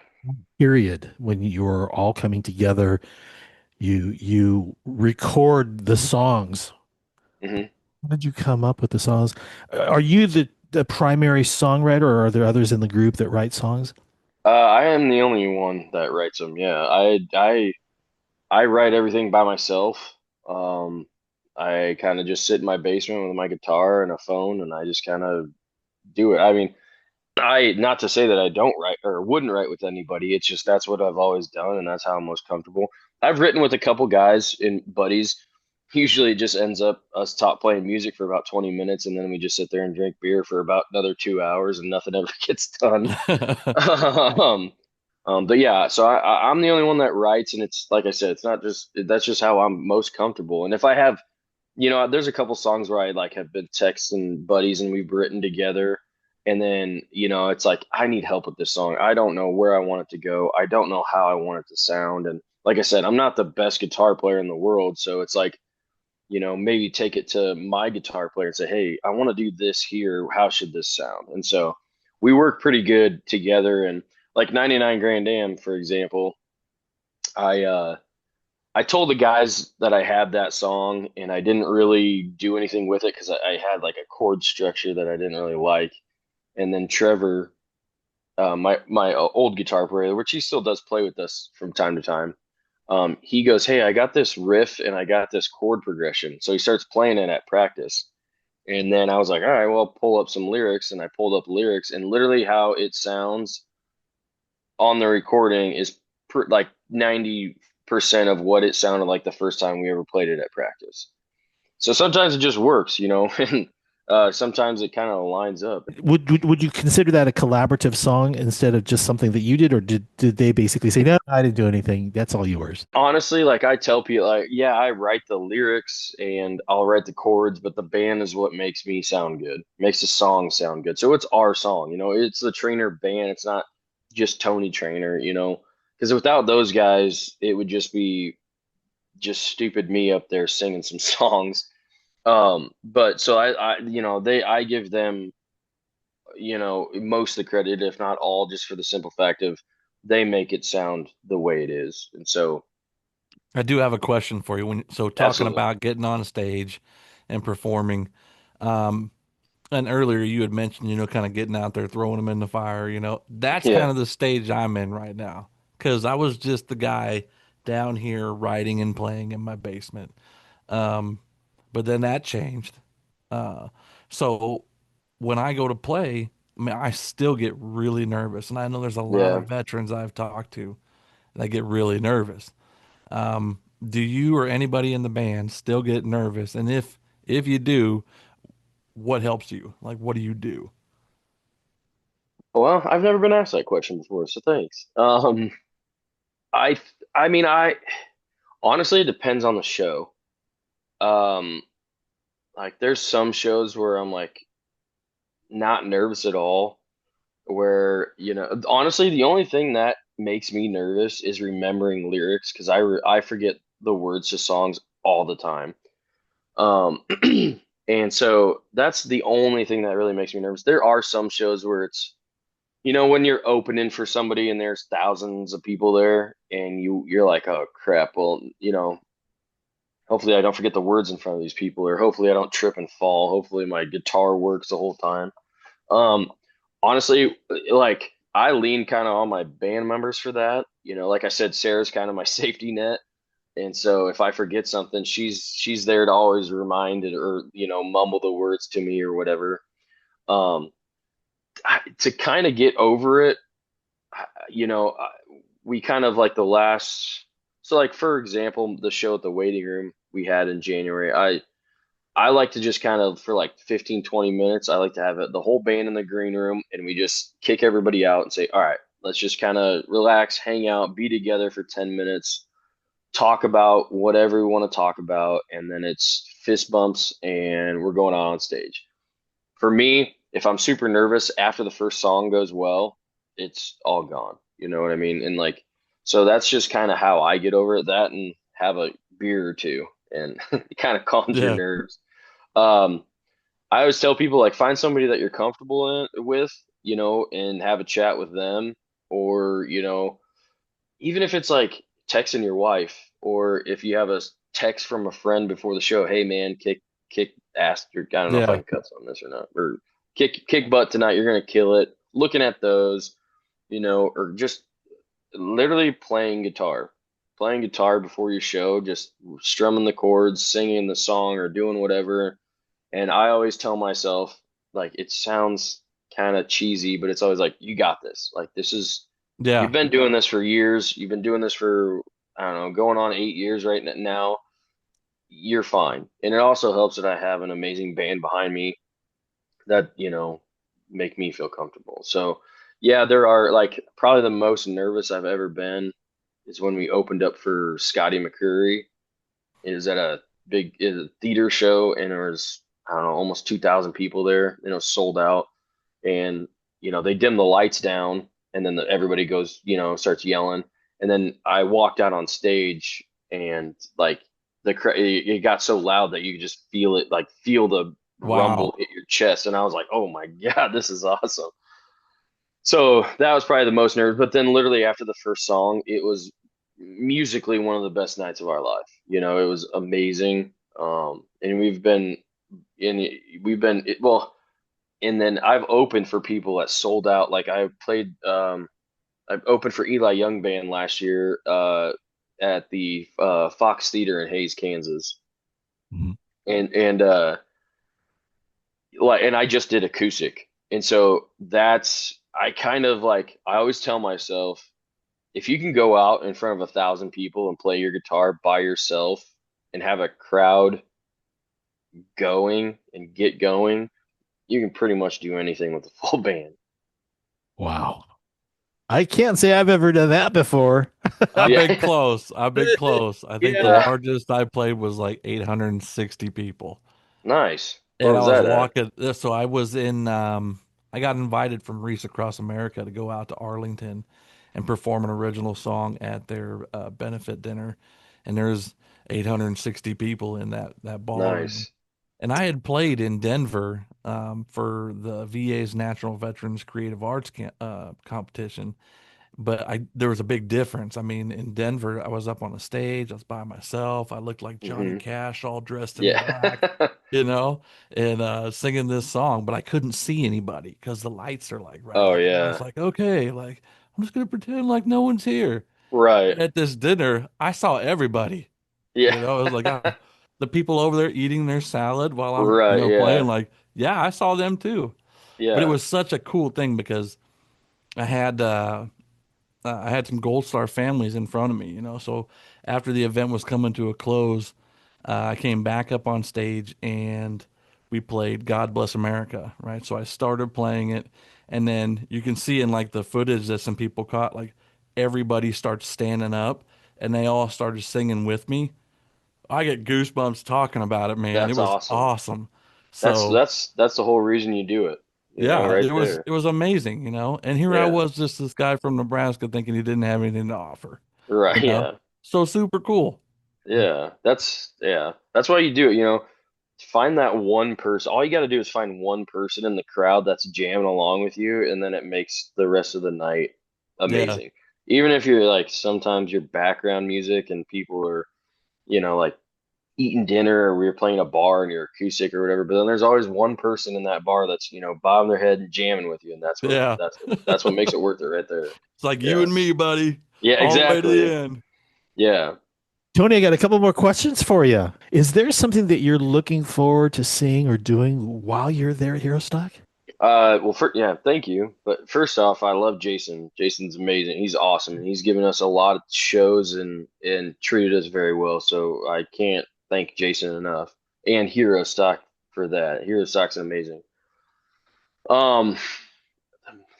period when you were all coming together. You record the songs. hmm How did you come up with the songs? Are you the primary songwriter, or are there others in the group that write songs? I am the only one that writes them. Yeah, I write everything by myself. Um, I kind of just sit in my basement with my guitar and a phone, and I just kind of do it. I mean, I not to say that I don't write or wouldn't write with anybody. It's just that's what I've always done, and that's how I'm most comfortable. I've written with a couple guys and buddies. Usually, it just ends up us top playing music for about 20 minutes, and then we just sit there and drink beer for about another 2 hours, and nothing ever gets done. um, but yeah, so I'm the only one that writes, and it's like I said, it's not just that's just how I'm most comfortable. And if I have, there's a couple songs where I like have been texting buddies and we've written together, and then it's like I need help with this song. I don't know where I want it to go. I don't know how I want it to sound. And like I said, I'm not the best guitar player in the world, so it's like maybe take it to my guitar player and say, "Hey, I want to do this here. How should this sound?" And so we work pretty good together. And like 99 Grand Am, for example, I I told the guys that I had that song and I didn't really do anything with it because I had like a chord structure that I didn't really like. And then Trevor, my old guitar player, which he still does play with us from time to time, he goes, "Hey, I got this riff and I got this chord progression." So he starts playing it at practice. And then I was like, "All right, well, pull up some lyrics." And I pulled up lyrics, and literally how it sounds on the recording is like 90% of what it sounded like the first time we ever played it at practice. So sometimes it just works, and sometimes it kind of lines up. Would you consider that a collaborative song instead of just something that you did, or did they basically say, "No, I didn't do anything. That's all yours"? Honestly, like I tell people, like, yeah, I write the lyrics and I'll write the chords, but the band is what makes me sound good, makes the song sound good. So it's our song, it's the Traynr band. It's not just Tony Traynor, because without those guys, it would just be just stupid me up there singing some songs. But so I give them, most of the credit, if not all, just for the simple fact of they make it sound the way it is. And so, I do have a question for you. So talking absolutely. about getting on a stage and performing, um, And earlier you had mentioned, kind of getting out there, throwing them in the fire, that's Yeah. kind of the stage I'm in right now. Cause I was just the guy down here writing and playing in my basement. Um, but then that changed. Uh, so when I go to play, I mean, I still get really nervous. And I know there's a lot Yeah. of veterans I've talked to that get really nervous. Do you or anybody in the band still get nervous? And if you do, what helps you? Like, what do you do? Well, I've never been asked that question before, so thanks. I I mean, I honestly it depends on the show. Um, like there's some shows where I'm like not nervous at all, where, honestly, the only thing that makes me nervous is remembering lyrics because I forget the words to songs all the time. Um, and so that's the only thing that really makes me nervous. There are some shows where it's, when you're opening for somebody and there's thousands of people there and you're like, oh crap, well, hopefully I don't forget the words in front of these people, or hopefully I don't trip and fall. Hopefully my guitar works the whole time. Um, Honestly, like I lean kind of on my band members for that. Like I said, Sarah's kind of my safety net. And so if I forget something, she's there to always remind it, or, mumble the words to me or whatever. Um, to kind of get over it, we kind of like the last, so like for example, the show at the waiting room we had in January, I like to just kind of for like 15, 20 minutes, I like to have the whole band in the green room and we just kick everybody out and say, all right, let's just kind of relax, hang out, be together for 10 minutes, talk about whatever we want to talk about, and then it's fist bumps and we're going on stage. For me, if I'm super nervous after the first song goes well, it's all gone. You know what I mean? And like, so that's just kind of how I get over it. That and have a beer or two, and it kind of calms your Yeah. nerves. Um, I always tell people like find somebody that you're comfortable with, and have a chat with them, or even if it's like texting your wife, or if you have a text from a friend before the show, hey man, kick ass, or I don't know if I Yeah. can cuss on this or not, or kick butt tonight, you're gonna kill it. Looking at those, or just literally playing guitar before your show, just strumming the chords, singing the song, or doing whatever. And I always tell myself, like, it sounds kind of cheesy, but it's always like, you got this. Like, Yeah. you've been doing this for years. You've been doing this for, I don't know, going on 8 years right now. You're fine. And it also helps that I have an amazing band behind me that, make me feel comfortable. So, yeah, there are like probably the most nervous I've ever been is when we opened up for Scotty McCreery. It was at a theater show, and there was, I don't know, almost 2,000 people there. And it was sold out. And, they dim the lights down, and then everybody goes, starts yelling. And then I walked out on stage, and like it got so loud that you could just feel it, like feel the Wow. rumble hit your chest. And I was like, oh my God, this is awesome. So that was probably the most nervous. But then literally after the first song, it was musically one of the best nights of our life. It was amazing. And well, and then I've opened for people that sold out. Like I've opened for Eli Young Band last year at the Fox Theater in Hayes, Kansas. Mhm. And like, and I just did acoustic. And so I kind of like, I always tell myself, if you can go out in front of 1,000 people and play your guitar by yourself and have a crowd going and get going, you can pretty much do anything with a full band. Wow. I can't say I've ever done that before. I've Yeah. been close. I've been close. I think the Yeah. largest I played was like 860 people. Nice. Where And I was was that at? walking, so I was in, I got invited from Reese Across America to go out to Arlington and perform an original song at their benefit dinner. And there's 860 people in that ballroom. Nice. And I had played in Denver for the VA's National Veterans Creative Arts competition. but there was a big difference. I mean, in Denver, I was up on a stage, I was by myself. I looked like Johnny Hmm. Cash, all dressed in Yeah. black, you know, and singing this song, but I couldn't see anybody because the lights are like right Oh here. And I yeah. was like, okay, like I'm just gonna pretend like no one's here. Right. At this dinner, I saw everybody. Yeah. You know, it was like the people over there eating their salad while I'm, Right. playing. Yeah. Like, yeah, I saw them too. But it Yeah. was such a cool thing because I had I had some Gold Star families in front of me, So after the event was coming to a close, I came back up on stage and we played God Bless America, right? So I started playing it, and then you can see in like the footage that some people caught, like everybody starts standing up and they all started singing with me. I get goosebumps talking about it, man. It That's was awesome. awesome. That's So that's that's the whole reason you do it. yeah, Right it there. was amazing, And here I Yeah. was, just this guy from Nebraska thinking he didn't have anything to offer, you Right. know? Yeah. So super cool. Yeah. That's why you do it. Find that one person. All you got to do is find one person in the crowd that's jamming along with you, and then it makes the rest of the night Yeah. amazing. Even if you're like sometimes your background music and people are, like eating dinner or we were playing a bar and you're acoustic or whatever, but then there's always one person in that bar that's, bobbing their head and jamming with you, and Yeah. that's what makes it worth it right there. It's like you Yeah. and me, buddy, Yeah, all the way to the exactly. end. Yeah. Tony, I got a couple more questions for you. Is there something that you're looking forward to seeing or doing while you're there at Herostock? Yeah, thank you. But first off, I love Jason. Jason's amazing. He's awesome, and he's given us a lot of shows and treated us very well. So I can't thank Jason enough. And Hero Stock for that. Hero Stock's amazing. Um,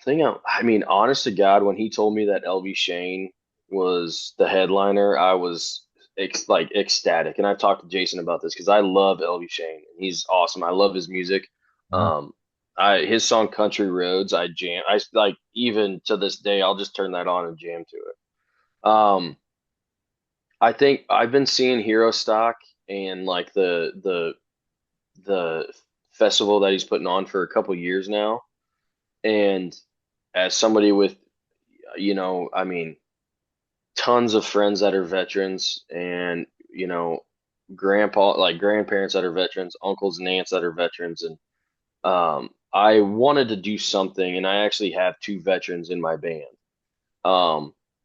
I mean, honest to God, when he told me that LB Shane was the headliner, I was ecstatic. And I've talked to Jason about this because I love LB Shane. He's awesome. I love his music. Um, his song Country Roads, I jam. I like even to this day, I'll just turn that on and jam to it. I think I've been seeing Hero Stock and like the festival that he's putting on for a couple years now. And as somebody with, I mean, tons of friends that are veterans and, grandparents that are veterans, uncles and aunts that are veterans. And I wanted to do something, and I actually have two veterans in my band.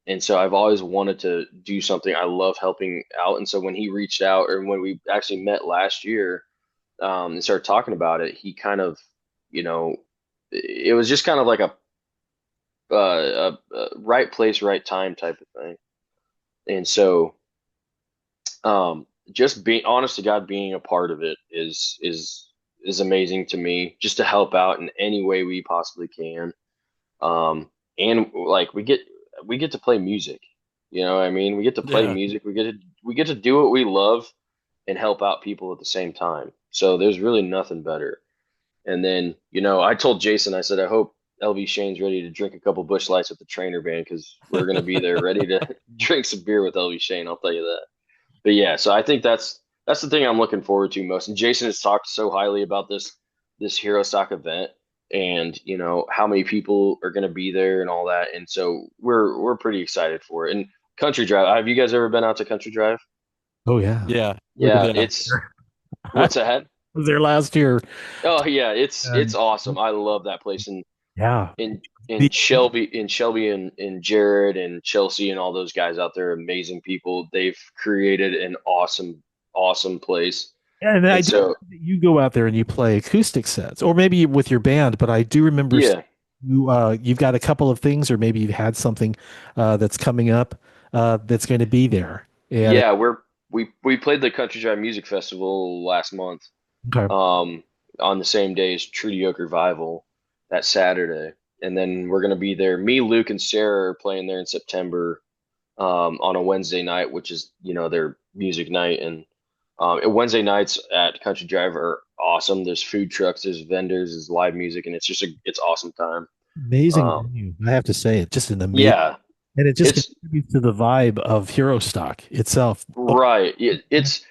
And so I've always wanted to do something. I love helping out. And so when he reached out, or when we actually met last year, and started talking about it, he kind of, you know, it was just kind of like a right place, right time type of thing. And so, just being honest to God, being a part of it is amazing to me, just to help out in any way we possibly can. And like we get to play music. You know what I mean? We get to play Yeah. music. We get to do what we love and help out people at the same time. So there's really nothing better. And then, I told Jason, I said, I hope LV Shane's ready to drink a couple Busch Lights with the Traynor band, because we're going to be there ready to drink some beer with LV Shane. I'll tell you that. But yeah, so I think that's the thing I'm looking forward to most. And Jason has talked so highly about this Hero Stock event, and how many people are going to be there and all that. And so we're pretty excited for it. And Country Drive, have you guys ever been out to Country Drive? Oh yeah. Yeah. Yeah, Yeah. it's what's ahead. Was there last year. Oh yeah, it's And awesome. I love that place. And yeah. in Shelby and Jared and Chelsea and all those guys out there, amazing people. They've created an awesome place. And I And do so remember that you go out there and you play acoustic sets, or maybe with your band, but I do remember yeah, you've got a couple of things, or maybe you've had something that's coming up that's going to be there. And yeah, we played the Country Drive Music Festival last month. okay. On the same day as Trudy Oak Revival that Saturday. And then we're going to be there. Me, Luke, and Sarah are playing there in September on a Wednesday night, which is, their music night. And Wednesday nights at Country Drive are awesome. There's food trucks, there's vendors, there's live music, and it's awesome time. Amazing Um, venue. I have to say it, just an amazing, yeah, and it just it's contributes to the vibe of Hero Stock itself. right. It's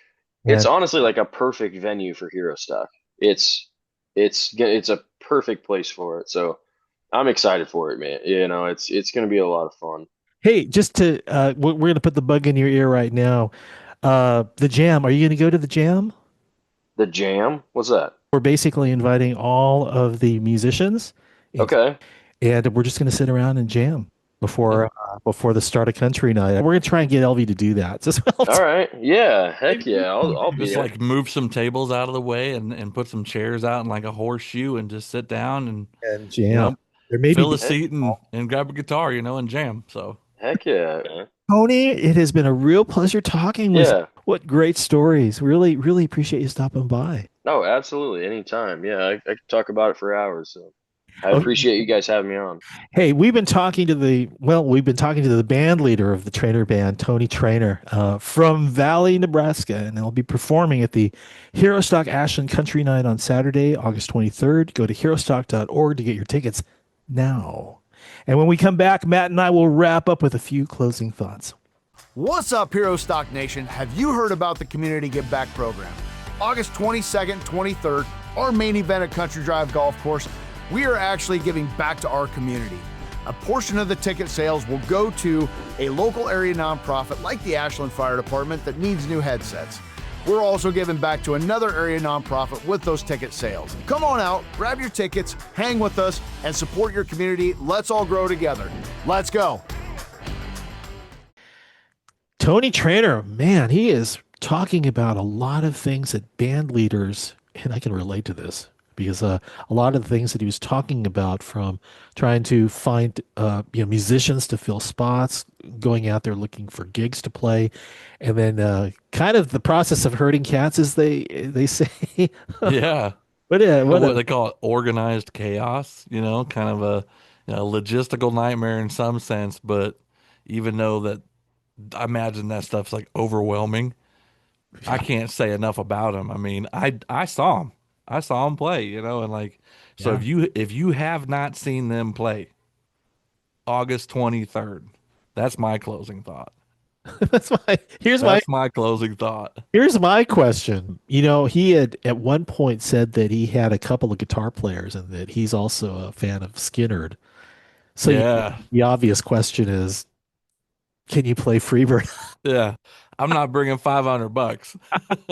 And honestly like a perfect venue for Hero Stock. It's a perfect place for it. So I'm excited for it, man. You know, it's going to be a lot of fun. Hey, just to we're going to put the bug in your ear right now. The jam. Are you going to go to the jam? The jam? What's that? We're basically inviting all of the musicians, and, Okay. and we're just going to sit around and jam before the start of country night. We're going to try and get LV to do that as well. All right. Yeah. Heck yeah. I'll be Just there. like move some tables out of the way and put some chairs out in like a horseshoe and just sit down and And you jam. know There may fill be a seat and grab a guitar, and jam. So Heck yeah, man. Tony. It has been a real pleasure talking with you. Yeah. What great stories. Really, really appreciate you stopping by. No, absolutely. Anytime. Yeah. I could talk about it for hours. So I Okay. appreciate you guys having me on. Hey, we've been talking to the band leader of the Traynr band, Tony Traynor, from Valley, Nebraska, and they'll be performing at the Herostock Ashland Country Night on Saturday, August 23rd. Go to herostock.org to get your tickets now. And when we come back, Matt and I will wrap up with a few closing thoughts. What's up, Herostock Nation? Have you heard about the Community Give Back program? August 22nd, 23rd, our main event at Country Drive Golf Course, we are actually giving back to our community. A portion of the ticket sales will go to a local area nonprofit like the Ashland Fire Department that needs new headsets. We're also giving back to another area nonprofit with those ticket sales. Come on out, grab your tickets, hang with us, and support your community. Let's all grow together. Let's go. Tony Traynor, man, he is talking about a lot of things that band leaders, and I can relate to this because a lot of the things that he was talking about, from trying to find musicians to fill spots, going out there looking for gigs to play, and then kind of the process of herding cats, as they say. yeah. But yeah, What they call it, organized chaos, kind of a logistical nightmare in some sense, but even though that I imagine that stuff's like overwhelming. I can't say enough about him. I mean, I saw him. I saw him play, and like, so if you have not seen them play, August 23rd, that's my closing thought. that's my closing thought. Here's my question. He had at one point said that he had a couple of guitar players and that he's also a fan of Skinnerd. So Yeah. the obvious question is, can you play Freebird? Yeah. I'm not bringing $500.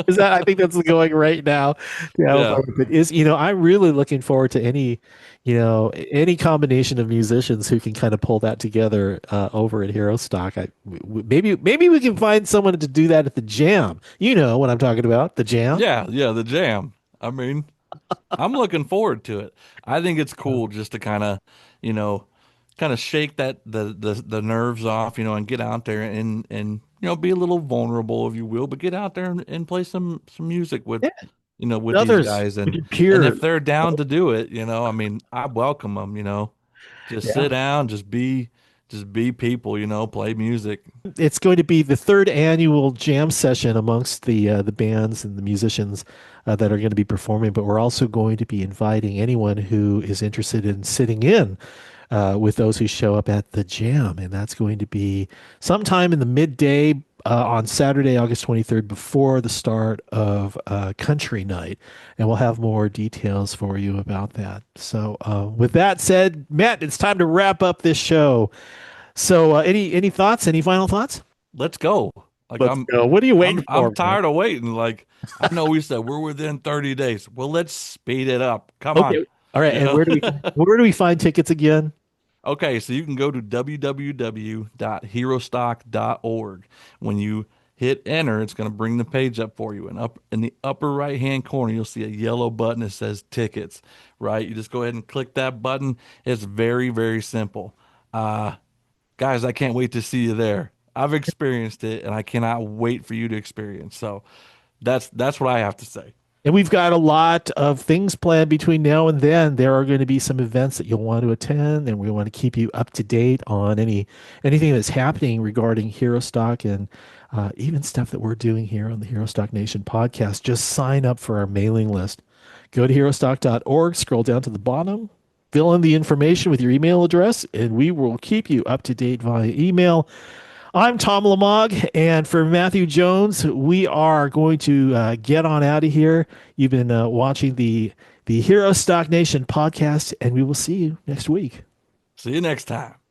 Is that? I think that's going right now. Yeah. But I'm really looking forward to any combination of musicians who can kind of pull that together over at Herostock. Maybe we can find someone to do that at the jam. You know what I'm talking about? The jam. Yeah, the jam. I mean, I'm looking forward to it. I think it's cool just to kind of shake that the nerves off, and get out there and be a little vulnerable, if you will, but get out there and play some music with with Others, these guys, and if they're down to do it, I mean, I welcome them. Just sit down, just be people, play music. It's going to be the third annual jam session amongst the bands and the musicians that are going to be performing, but we're also going to be inviting anyone who is interested in sitting in with those who show up at the jam. And that's going to be sometime in the midday on Saturday, August 23rd, before the start of Country Night. And we'll have more details for you about that. So with that said, Matt, it's time to wrap up this show. So any thoughts? Any final thoughts? Let's go. Like, Let's go. What are you waiting for? I'm tired of waiting. Like, I know we said we're within 30 days. Well, let's speed it up. Come on. All right. And where do we find tickets again? Okay, so you can go to www.herostock.org. When you hit enter, it's going to bring the page up for you. And up in the upper right-hand corner, you'll see a yellow button that says tickets, right? You just go ahead and click that button. It's very, very simple. Guys, I can't wait to see you there. I've experienced it, and I cannot wait for you to experience. So that's what I have to say. And we've got a lot of things planned between now and then. There are going to be some events that you'll want to attend, and we want to keep you up to date on anything that's happening regarding Herostock and even stuff that we're doing here on the Herostock Nation podcast. Just sign up for our mailing list. Go to herostock.org, scroll down to the bottom, fill in the information with your email address, and we will keep you up to date via email. I'm Tom Lamog, and for Matthew Jones, we are going to get on out of here. You've been watching the Herostock Nation podcast, and we will see you next week. See you next time.